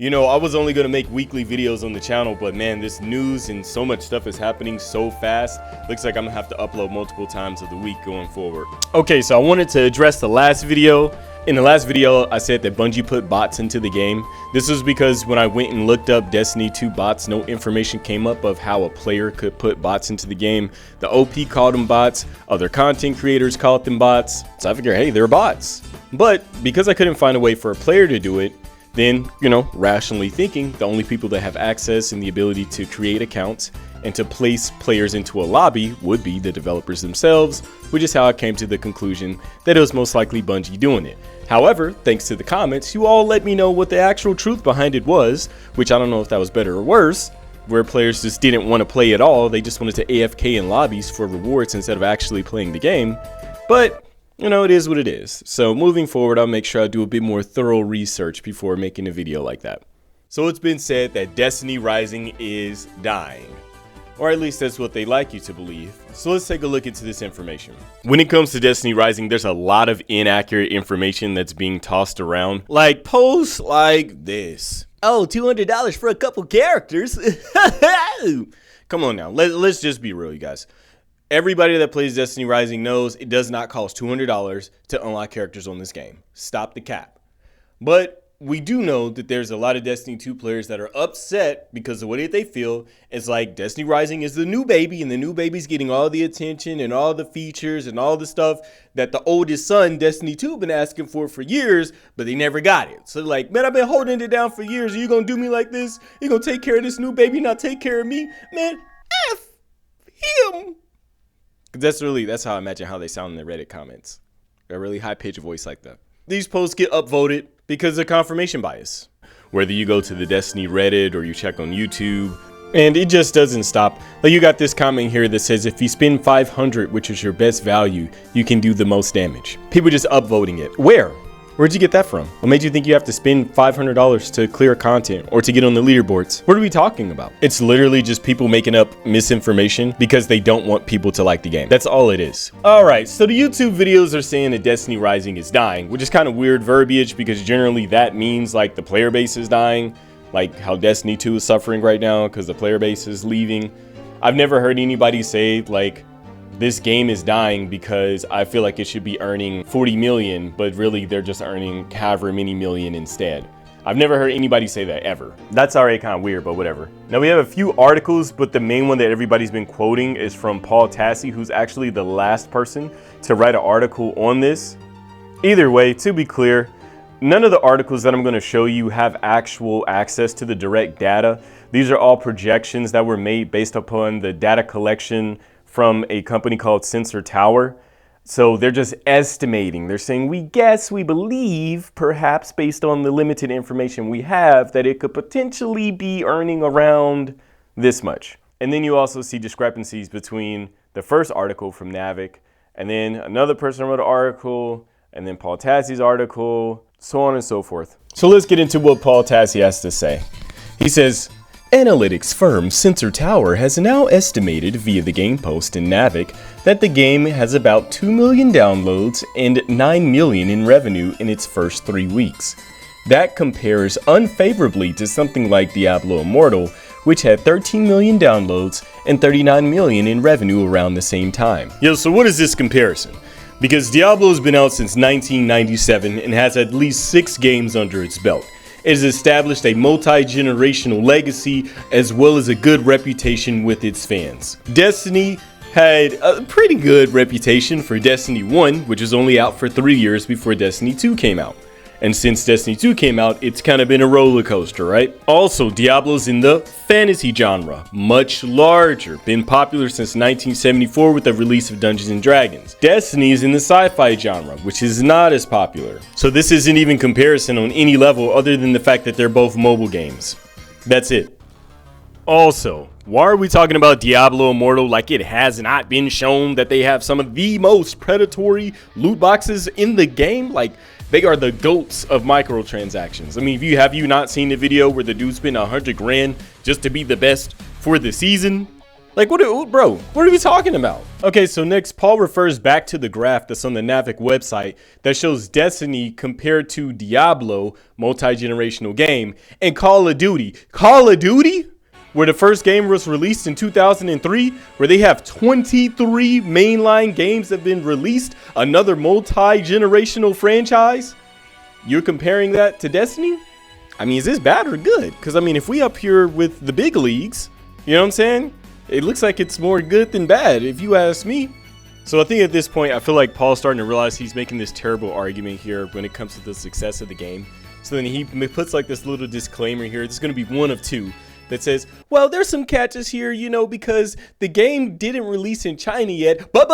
You know, I was only going to make weekly videos on the channel, but man, this news and so much stuff is happening so fast. Looks like I'm gonna have to upload multiple times of the week going forward. Okay, so I wanted to address the last video. In the last video, I said that Bungie put bots into the game. This was because when I went and looked up Destiny 2 bots, no information came up of how a player could put bots into the game. The OP called them bots, other content creators called them bots. So I figured, hey, they're bots. But because I couldn't find a way for a player to do it, then, you know, rationally thinking, the only people that have access and the ability to create accounts and to place players into a lobby would be the developers themselves, which is how I came to the conclusion that it was most likely Bungie doing it. However, thanks to the comments, you all let me know what the actual truth behind it was, which I don't know if that was better or worse, where players just didn't want to play at all. They just wanted to AFK in lobbies for rewards instead of actually playing the game. But you know, it is what it is. So moving forward, I'll make sure I do a bit more thorough research before making a video like that. So it's been said that Destiny Rising is dying, or at least that's what they like you to believe. So let's take a look into this information. When it comes to Destiny Rising, there's a lot of inaccurate information that's being tossed around, like posts like this. Oh, $200 for a couple characters. Come on now, let's just be real, you guys. Everybody that plays Destiny Rising knows it does not cost $200 to unlock characters on this game. Stop the cap. But we do know that there's a lot of Destiny 2 players that are upset because of what they feel is like Destiny Rising is the new baby, and the new baby's getting all the attention and all the features and all the stuff that the oldest son, Destiny 2, been asking for years, but they never got it. So like, man, I've been holding it down for years. Are you gonna do me like this? You gonna take care of this new baby, not take care of me? Man, F him. That's how I imagine how they sound in the Reddit comments. A really high-pitched voice like that. These posts get upvoted because of confirmation bias. Whether you go to the Destiny Reddit or you check on YouTube, and it just doesn't stop. Like, you got this comment here that says if you spend 500, which is your best value, you can do the most damage. People just upvoting it. Where'd you get that from? What made you think you have to spend $500 to clear content or to get on the leaderboards? What are we talking about? It's literally just people making up misinformation because they don't want people to like the game. That's all it is. All right, so the YouTube videos are saying that Destiny Rising is dying, which is kind of weird verbiage because generally that means like the player base is dying, like how Destiny 2 is suffering right now because the player base is leaving. I've never heard anybody say like, this game is dying because I feel like it should be earning 40 million, but really they're just earning however many million instead. I've never heard anybody say that ever. That's already kind of weird, but whatever. Now we have a few articles, but the main one that everybody's been quoting is from Paul Tassi, who's actually the last person to write an article on this. Either way, to be clear, none of the articles that I'm going to show you have actual access to the direct data. These are all projections that were made based upon the data collection from a company called Sensor Tower. So they're just estimating. They're saying, we guess, we believe, perhaps based on the limited information we have, that it could potentially be earning around this much. And then you also see discrepancies between the first article from Navic, and then another person wrote an article, and then Paul Tassi's article, so on and so forth. So let's get into what Paul Tassi has to say. He says, analytics firm Sensor Tower has now estimated via the game post in Navic that the game has about 2 million downloads and 9 million in revenue in its first 3 weeks. That compares unfavorably to something like Diablo Immortal, which had 13 million downloads and 39 million in revenue around the same time. Yo, so what is this comparison? Because Diablo's been out since 1997 and has at least 6 games under its belt. It has established a multi-generational legacy as well as a good reputation with its fans. Destiny had a pretty good reputation for Destiny 1, which was only out for 3 years before Destiny 2 came out. And since Destiny 2 came out, it's kind of been a roller coaster, right? Also, Diablo's in the fantasy genre, much larger, been popular since 1974 with the release of Dungeons & Dragons. Destiny is in the sci-fi genre, which is not as popular. So this isn't even comparison on any level other than the fact that they're both mobile games. That's it. Also, why are we talking about Diablo Immortal like it has not been shown that they have some of the most predatory loot boxes in the game? Like, they are the goats of microtransactions. I mean, have you not seen the video where the dude spent 100 grand just to be the best for the season? Like, bro, what are we talking about? Okay, so next, Paul refers back to the graph that's on the Navic website that shows Destiny compared to Diablo, multi-generational game, and Call of Duty. Call of Duty? Where the first game was released in 2003, where they have 23 mainline games that have been released, another multi-generational franchise. You're comparing that to Destiny? I mean, is this bad or good? Because, I mean, if we up here with the big leagues, you know what I'm saying? It looks like it's more good than bad, if you ask me. So I think at this point, I feel like Paul's starting to realize he's making this terrible argument here when it comes to the success of the game. So then he puts like this little disclaimer here. This is going to be one of two that says, well, there's some catches here, you know, because the game didn't release in China yet. But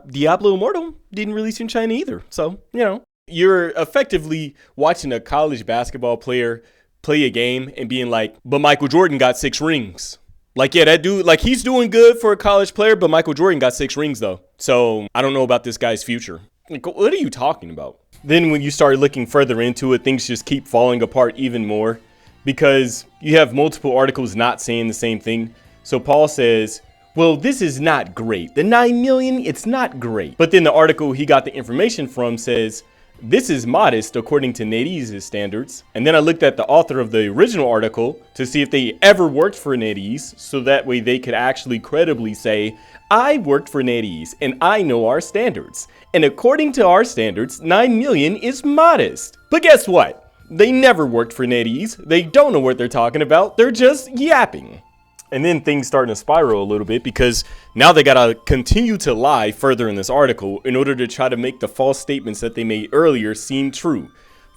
Diablo Immortal didn't release in China either. So, you know, you're effectively watching a college basketball player play a game and being like, but Michael Jordan got 6 rings. Like, yeah, that dude, like, he's doing good for a college player, but Michael Jordan got 6 rings, though. So I don't know about this guy's future. Like, what are you talking about? Then when you start looking further into it, things just keep falling apart even more because you have multiple articles not saying the same thing. So Paul says, well, this is not great. The 9 million, it's not great. But then the article he got the information from says, this is modest according to NetEase's standards. And then I looked at the author of the original article to see if they ever worked for NetEase, so that way they could actually credibly say, I worked for NetEase and I know our standards. And according to our standards, 9 million is modest. But guess what? They never worked for NetEase. They don't know what they're talking about. They're just yapping. And then things starting to spiral a little bit because now they got to continue to lie further in this article in order to try to make the false statements that they made earlier seem true.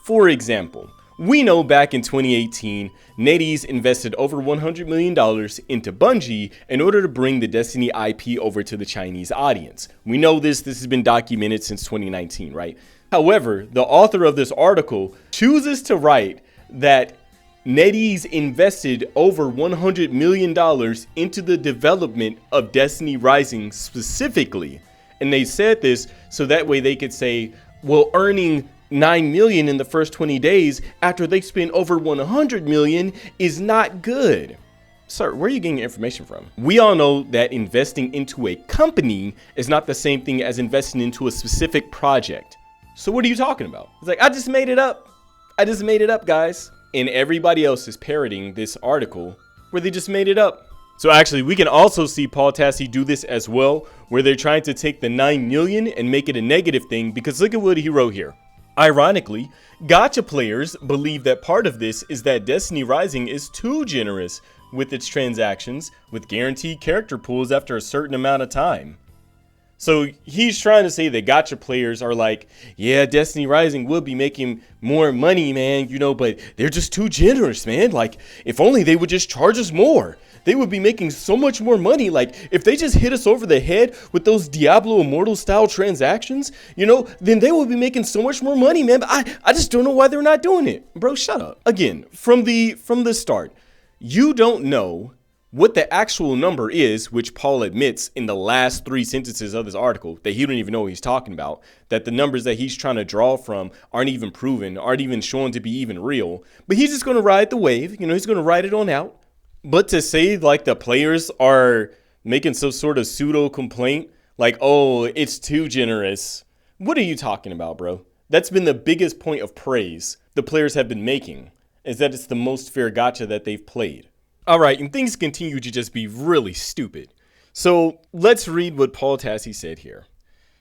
For example, we know back in 2018, NetEase invested over $100 million into Bungie in order to bring the Destiny IP over to the Chinese audience. We know this has been documented since 2019, right? However, the author of this article chooses to write that NetEase invested over $100 million into the development of Destiny Rising specifically. And they said this so that way they could say, well, earning 9 million in the first 20 days after they spent over 100 million is not good. Sir, where are you getting your information from? We all know that investing into a company is not the same thing as investing into a specific project. So what are you talking about? It's like, I just made it up. I just made it up, guys. And everybody else is parroting this article where they just made it up. So actually, we can also see Paul Tassi do this as well, where they're trying to take the 9 million and make it a negative thing, because look at what he wrote here. Ironically, gacha players believe that part of this is that Destiny Rising is too generous with its transactions with guaranteed character pools after a certain amount of time. So he's trying to say that gacha players are like, yeah, Destiny Rising will be making more money, man, you know, but they're just too generous, man. Like, if only they would just charge us more. They would be making so much more money. Like, if they just hit us over the head with those Diablo Immortal style transactions, you know, then they would be making so much more money, man. But I just don't know why they're not doing it. Bro, shut up. Again, from the start, you don't know what the actual number is, which Paul admits in the last 3 sentences of this article that he don't even know what he's talking about, that the numbers that he's trying to draw from aren't even proven, aren't even shown to be even real. But he's just going to ride the wave. You know, he's going to ride it on out. But to say like the players are making some sort of pseudo complaint, like, oh, it's too generous. What are you talking about, bro? That's been the biggest point of praise the players have been making, is that it's the most fair gacha that they've played. All right, and things continue to just be really stupid. So let's read what Paul Tassi said here.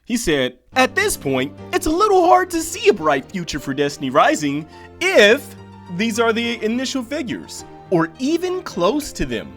He said, at this point, it's a little hard to see a bright future for Destiny Rising if these are the initial figures, or even close to them.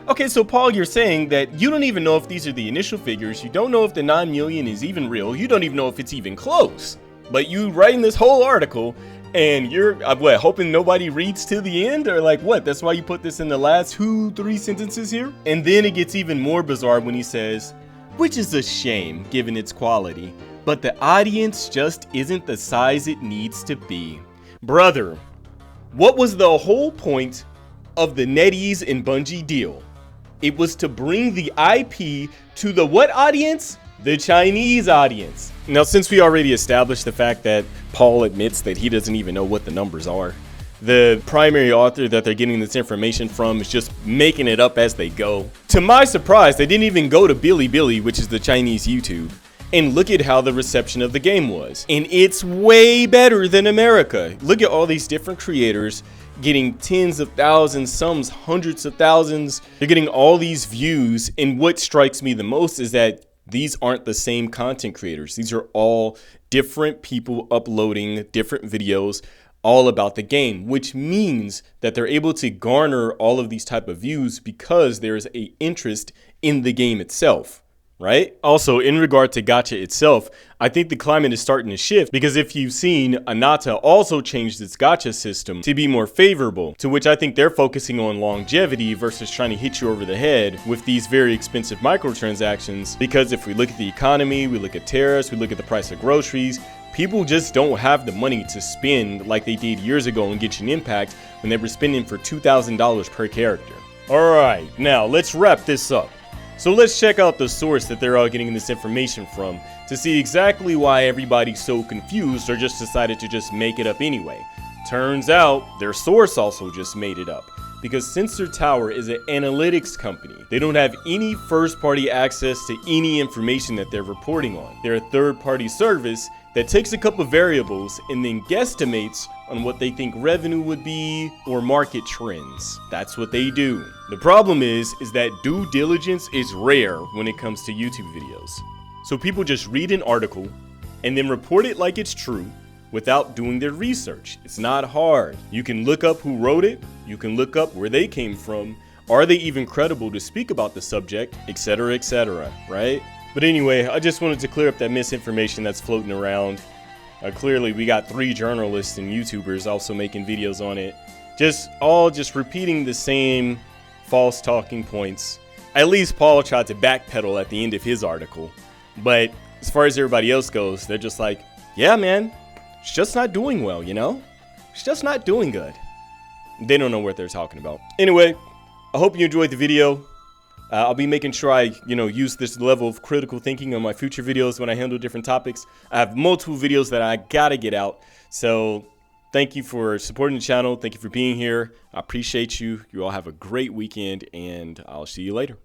Okay, so Paul, you're saying that you don't even know if these are the initial figures. You don't know if the 9 million is even real. You don't even know if it's even close. But you writing this whole article and you're what, hoping nobody reads to the end, or like what? That's why you put this in the last 2-3 sentences here? And then it gets even more bizarre when he says, which is a shame given its quality, but the audience just isn't the size it needs to be. Brother, what was the whole point of the NetEase and Bungie deal? It was to bring the IP to the what audience? The Chinese audience. Now, since we already established the fact that Paul admits that he doesn't even know what the numbers are, the primary author that they're getting this information from is just making it up as they go. To my surprise, they didn't even go to Bilibili, which is the Chinese YouTube, and look at how the reception of the game was. And it's way better than America. Look at all these different creators getting tens of thousands, some hundreds of thousands. They're getting all these views. And what strikes me the most is that these aren't the same content creators. These are all different people uploading different videos all about the game, which means that they're able to garner all of these type of views because there's a interest in the game itself, right? Also, in regard to gacha itself, I think the climate is starting to shift, because if you've seen, Anata also changed its gacha system to be more favorable, to which I think they're focusing on longevity versus trying to hit you over the head with these very expensive microtransactions. Because if we look at the economy, we look at tariffs, we look at the price of groceries, people just don't have the money to spend like they did years ago in Genshin Impact when they were spending for $2,000 per character. All right, now let's wrap this up. So let's check out the source that they're all getting this information from to see exactly why everybody's so confused or just decided to just make it up anyway. Turns out their source also just made it up, because Sensor Tower is an analytics company. They don't have any first-party access to any information that they're reporting on. They're a third-party service that takes a couple of variables and then guesstimates on what they think revenue would be or market trends. That's what they do. The problem is that due diligence is rare when it comes to YouTube videos. So people just read an article and then report it like it's true without doing their research. It's not hard. You can look up who wrote it, you can look up where they came from, are they even credible to speak about the subject, etc., right? But anyway, I just wanted to clear up that misinformation that's floating around. Clearly, we got 3 journalists and YouTubers also making videos on it. Just repeating the same false talking points. At least Paul tried to backpedal at the end of his article. But as far as everybody else goes, they're just like, yeah, man, it's just not doing well, you know? It's just not doing good. They don't know what they're talking about. Anyway, I hope you enjoyed the video. I'll be making sure I, use this level of critical thinking on my future videos when I handle different topics. I have multiple videos that I gotta get out. So thank you for supporting the channel. Thank you for being here. I appreciate you. You all have a great weekend, and I'll see you later.